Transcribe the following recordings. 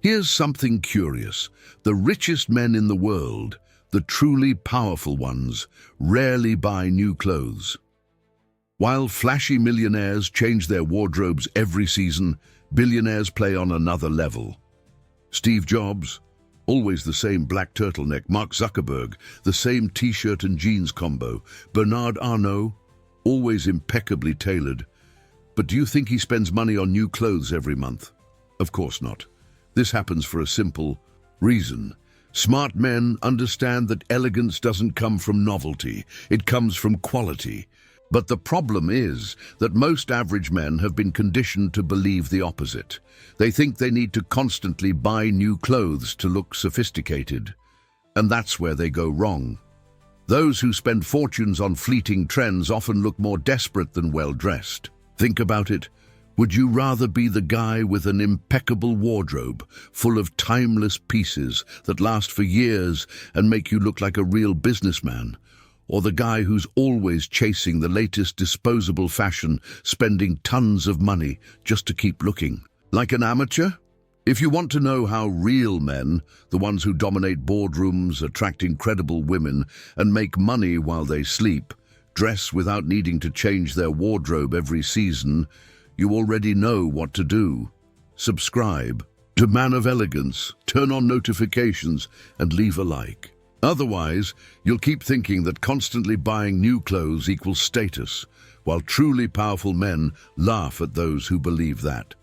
Here's something curious. The richest men in the world, the truly powerful ones, rarely buy new clothes. While flashy millionaires change their wardrobes every season, billionaires play on another level. Steve Jobs, always the same black turtleneck. Mark Zuckerberg, the same t-shirt and jeans combo. Bernard Arnault, always impeccably tailored. But do you think he spends money on new clothes every month? Of course not. This happens for a simple reason. Smart men understand that elegance doesn't come from novelty, it comes from quality. But the problem is that most average men have been conditioned to believe the opposite. They think they need to constantly buy new clothes to look sophisticated. And that's where they go wrong. Those who spend fortunes on fleeting trends often look more desperate than well-dressed. Think about it. Would you rather be the guy with an impeccable wardrobe, full of timeless pieces that last for years and make you look like a real businessman? Or the guy who's always chasing the latest disposable fashion, spending tons of money just to keep looking like an amateur? If you want to know how real men, the ones who dominate boardrooms, attract incredible women, and make money while they sleep, dress without needing to change their wardrobe every season, you already know what to do. Subscribe to Man of Elegance, turn on notifications, and leave a like. Otherwise, you'll keep thinking that constantly buying new clothes equals status, while truly powerful men laugh at those who believe that.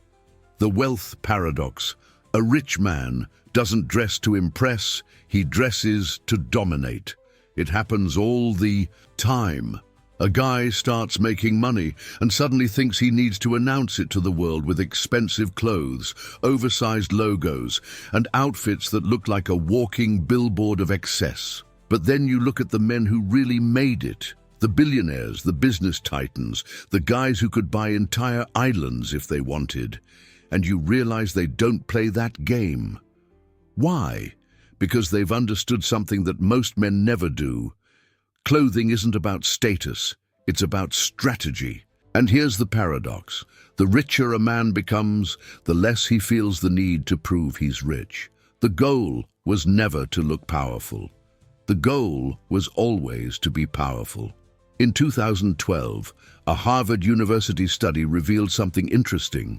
The wealth paradox. A rich man doesn't dress to impress, he dresses to dominate. It happens all the time. A guy starts making money and suddenly thinks he needs to announce it to the world with expensive clothes, oversized logos, and outfits that look like a walking billboard of excess. But then you look at the men who really made it. The billionaires, the business titans, the guys who could buy entire islands if they wanted. And you realize they don't play that game. Why? Because they've understood something that most men never do. Clothing isn't about status, it's about strategy. And here's the paradox. The richer a man becomes, the less he feels the need to prove he's rich. The goal was never to look powerful. The goal was always to be powerful. In 2012, a Harvard University study revealed something interesting.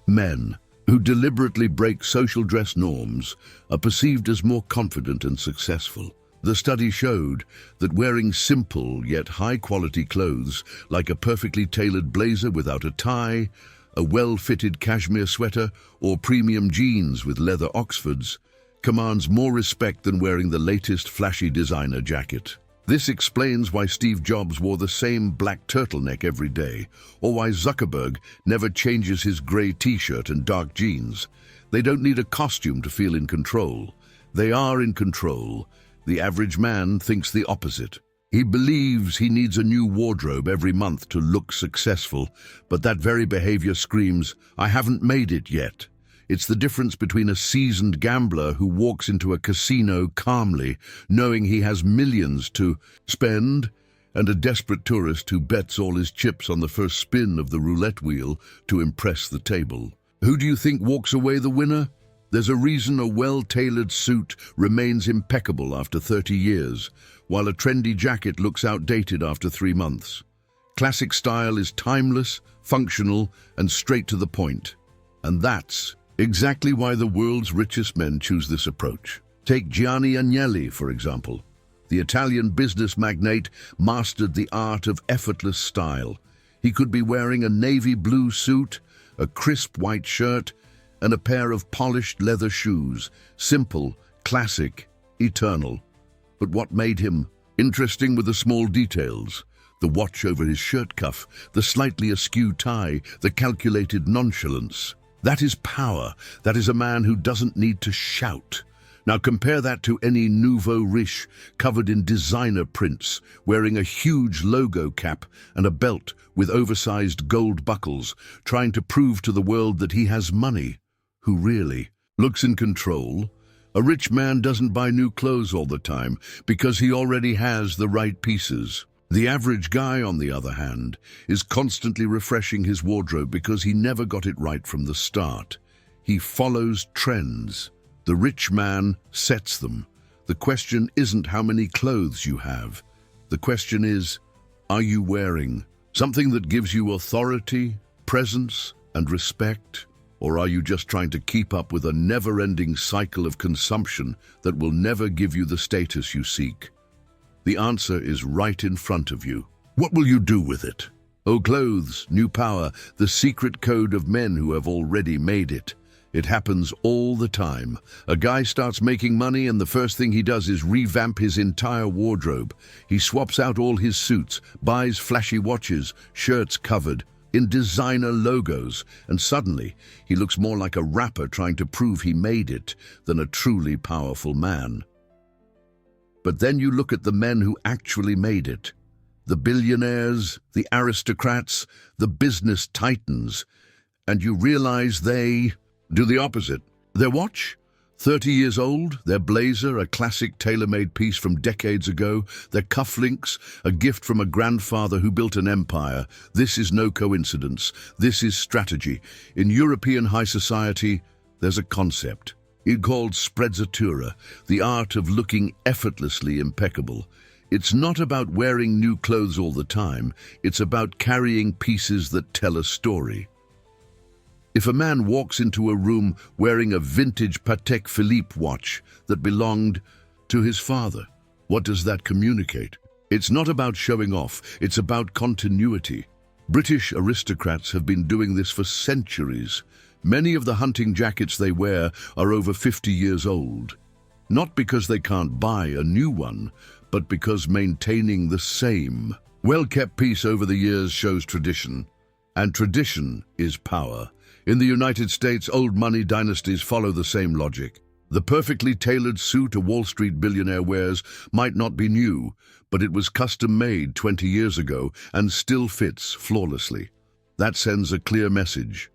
Men who deliberately break social dress norms are perceived as more confident and successful. The study showed that wearing simple yet high-quality clothes, like a perfectly tailored blazer without a tie, a well-fitted cashmere sweater, or premium jeans with leather Oxfords, commands more respect than wearing the latest flashy designer jacket. This explains why Steve Jobs wore the same black turtleneck every day, or why Zuckerberg never changes his grey t-shirt and dark jeans. They don't need a costume to feel in control. They are in control. The average man thinks the opposite. He believes he needs a new wardrobe every month to look successful, but that very behavior screams, "I haven't made it yet." It's the difference between a seasoned gambler who walks into a casino calmly, knowing he has millions to spend, and a desperate tourist who bets all his chips on the first spin of the roulette wheel to impress the table. Who do you think walks away the winner? There's a reason a well-tailored suit remains impeccable after 30 years, while a trendy jacket looks outdated after 3 months. Classic style is timeless, functional, and straight to the point. And that's exactly why the world's richest men choose this approach. Take Gianni Agnelli, for example. The Italian business magnate mastered the art of effortless style. He could be wearing a navy blue suit, a crisp white shirt, and a pair of polished leather shoes, simple, classic, eternal. But what made him interesting were the small details. The watch over his shirt cuff, the slightly askew tie, the calculated nonchalance. That is power. That is a man who doesn't need to shout. Now compare that to any nouveau riche covered in designer prints, wearing a huge logo cap and a belt with oversized gold buckles, trying to prove to the world that he has money. Who really looks in control? A rich man doesn't buy new clothes all the time because he already has the right pieces. The average guy, on the other hand, is constantly refreshing his wardrobe because he never got it right from the start. He follows trends. The rich man sets them. The question isn't how many clothes you have. The question is, are you wearing something that gives you authority, presence, and respect? Or are you just trying to keep up with a never-ending cycle of consumption that will never give you the status you seek? The answer is right in front of you. What will you do with it? Oh, clothes, new power, the secret code of men who have already made it. It happens all the time. A guy starts making money and the first thing he does is revamp his entire wardrobe. He swaps out all his suits, buys flashy watches, shirts covered in designer logos, and suddenly he looks more like a rapper trying to prove he made it than a truly powerful man. But then you look at the men who actually made it. The billionaires, the aristocrats, the business titans, and you realize they do the opposite. Their watch, 30 years old, their blazer, a classic tailor-made piece from decades ago, their cufflinks, a gift from a grandfather who built an empire. This is no coincidence. This is strategy. In European high society, there's a concept. It's called sprezzatura, the art of looking effortlessly impeccable. It's not about wearing new clothes all the time. It's about carrying pieces that tell a story. If a man walks into a room wearing a vintage Patek Philippe watch that belonged to his father, what does that communicate? It's not about showing off, it's about continuity. British aristocrats have been doing this for centuries. Many of the hunting jackets they wear are over 50 years old. Not because they can't buy a new one, but because maintaining the same, well-kept piece over the years shows tradition. And tradition is power. In the United States, old money dynasties follow the same logic. The perfectly tailored suit a Wall Street billionaire wears might not be new, but it was custom-made 20 years ago and still fits flawlessly. That sends a clear message.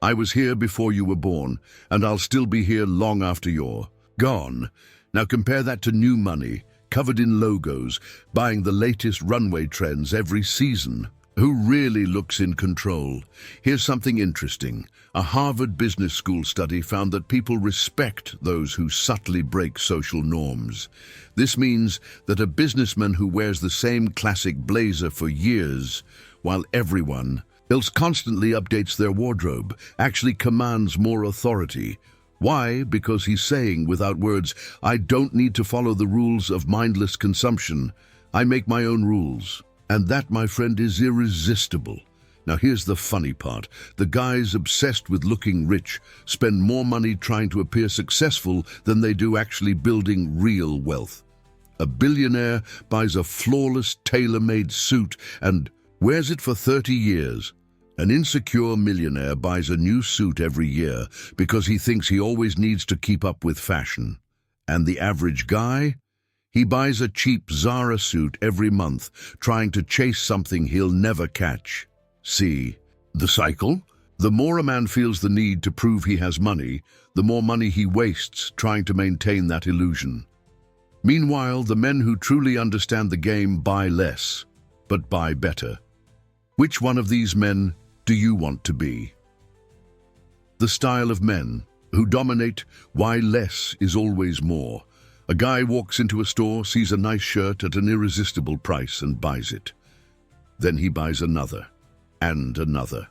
I was here before you were born, and I'll still be here long after you're gone. Now compare that to new money, covered in logos, buying the latest runway trends every season. Who really looks in control? Here's something interesting. A Harvard Business School study found that people respect those who subtly break social norms. This means that a businessman who wears the same classic blazer for years, while everyone else constantly updates their wardrobe, actually commands more authority. Why? Because he's saying without words, I don't need to follow the rules of mindless consumption. I make my own rules. And that, my friend, is irresistible. Now here's the funny part. The guys obsessed with looking rich spend more money trying to appear successful than they do actually building real wealth. A billionaire buys a flawless, tailor-made suit and wears it for 30 years. An insecure millionaire buys a new suit every year because he thinks he always needs to keep up with fashion. And the average guy? He buys a cheap Zara suit every month, trying to chase something he'll never catch. See the cycle? The more a man feels the need to prove he has money, the more money he wastes trying to maintain that illusion. Meanwhile, the men who truly understand the game buy less, but buy better. Which one of these men do you want to be? The style of men who dominate why less is always more. A guy walks into a store, sees a nice shirt at an irresistible price and buys it. Then he buys another, and another.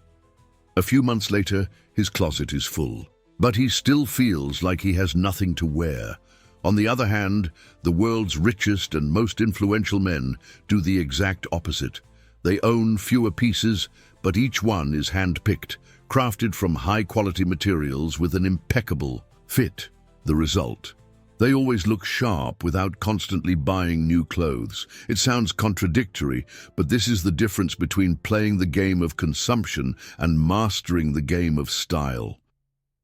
A few months later, his closet is full, but he still feels like he has nothing to wear. On the other hand, the world's richest and most influential men do the exact opposite. They own fewer pieces, but each one is hand-picked, crafted from high-quality materials with an impeccable fit. The result? They always look sharp without constantly buying new clothes. It sounds contradictory, but this is the difference between playing the game of consumption and mastering the game of style.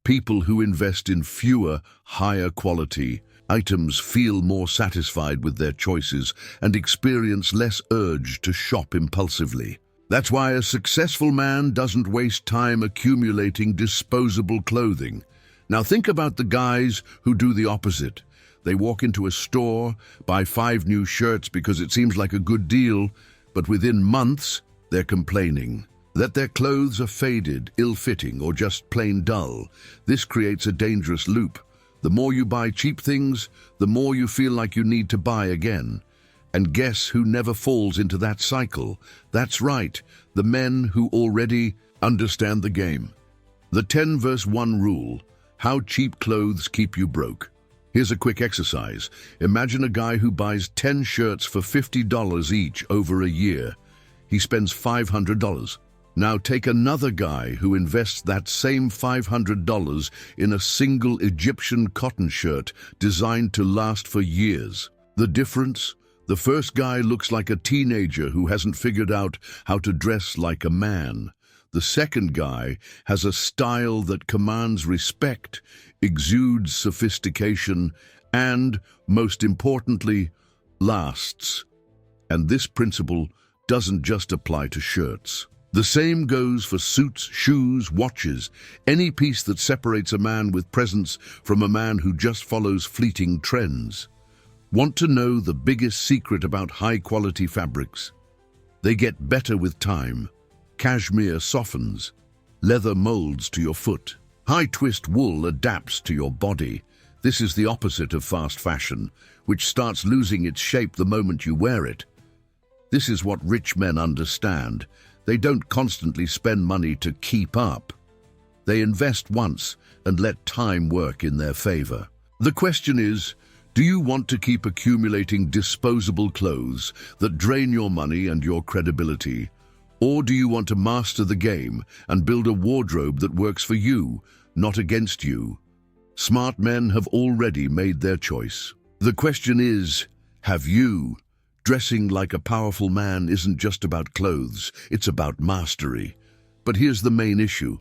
People who invest in fewer, higher quality items feel more satisfied with their choices and experience less urge to shop impulsively. That's why a successful man doesn't waste time accumulating disposable clothing. Now think about the guys who do the opposite. They walk into a store, buy 5 new shirts because it seems like a good deal, but within months, they're complaining. That their clothes are faded, ill-fitting, or just plain dull. This creates a dangerous loop. The more you buy cheap things, the more you feel like you need to buy again. And guess who never falls into that cycle? That's right, the men who already understand the game. The 10 vs 1 rule: how cheap clothes keep you broke. Here's a quick exercise. Imagine a guy who buys 10 shirts for $50 each over a year. He spends $500. Now take another guy who invests that same $500 in a single Egyptian cotton shirt designed to last for years. The difference? The first guy looks like a teenager who hasn't figured out how to dress like a man. The second guy has a style that commands respect, exudes sophistication, and, most importantly, lasts. And this principle doesn't just apply to shirts. The same goes for suits, shoes, watches, any piece that separates a man with presence from a man who just follows fleeting trends. Want to know the biggest secret about high-quality fabrics? They get better with time. Cashmere softens. Leather molds to your foot. High-twist wool adapts to your body. This is the opposite of fast fashion, which starts losing its shape the moment you wear it. This is what rich men understand. They don't constantly spend money to keep up. They invest once and let time work in their favor. The question is, do you want to keep accumulating disposable clothes that drain your money and your credibility? Or do you want to master the game and build a wardrobe that works for you, not against you? Smart men have already made their choice. The question is, have you? Dressing like a powerful man isn't just about clothes, it's about mastery. But here's the main issue.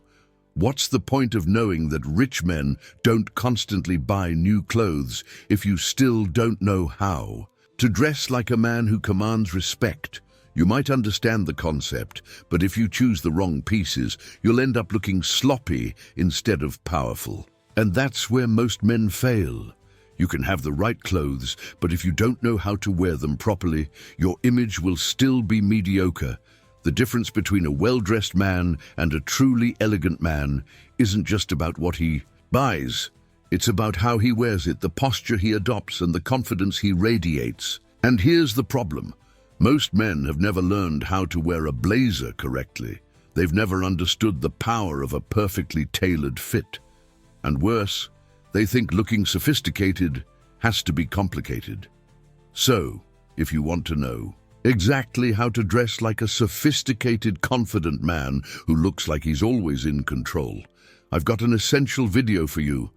What's the point of knowing that rich men don't constantly buy new clothes if you still don't know how? To dress like a man who commands respect. You might understand the concept, but if you choose the wrong pieces, you'll end up looking sloppy instead of powerful. And that's where most men fail. You can have the right clothes, but if you don't know how to wear them properly, your image will still be mediocre. The difference between a well-dressed man and a truly elegant man isn't just about what he buys. It's about how he wears it, the posture he adopts, and the confidence he radiates. And here's the problem. Most men have never learned how to wear a blazer correctly. They've never understood the power of a perfectly tailored fit. And worse, they think looking sophisticated has to be complicated. So, if you want to know exactly how to dress like a sophisticated, confident man who looks like he's always in control, I've got an essential video for you.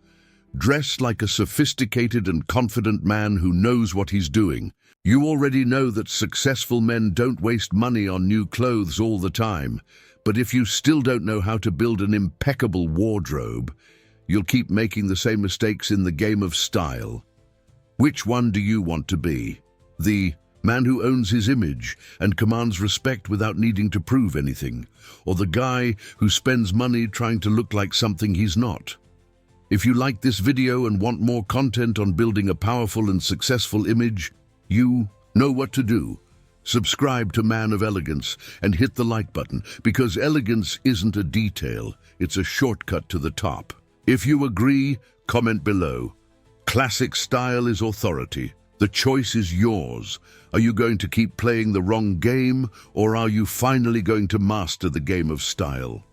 Dress like a sophisticated and confident man who knows what he's doing. You already know that successful men don't waste money on new clothes all the time. But if you still don't know how to build an impeccable wardrobe, you'll keep making the same mistakes in the game of style. Which one do you want to be? The man who owns his image and commands respect without needing to prove anything, or the guy who spends money trying to look like something he's not? If you like this video and want more content on building a powerful and successful image, you know what to do. Subscribe to Man of Elegance and hit the like button, because elegance isn't a detail, it's a shortcut to the top. If you agree, comment below. Classic style is authority. The choice is yours. Are you going to keep playing the wrong game, or are you finally going to master the game of style?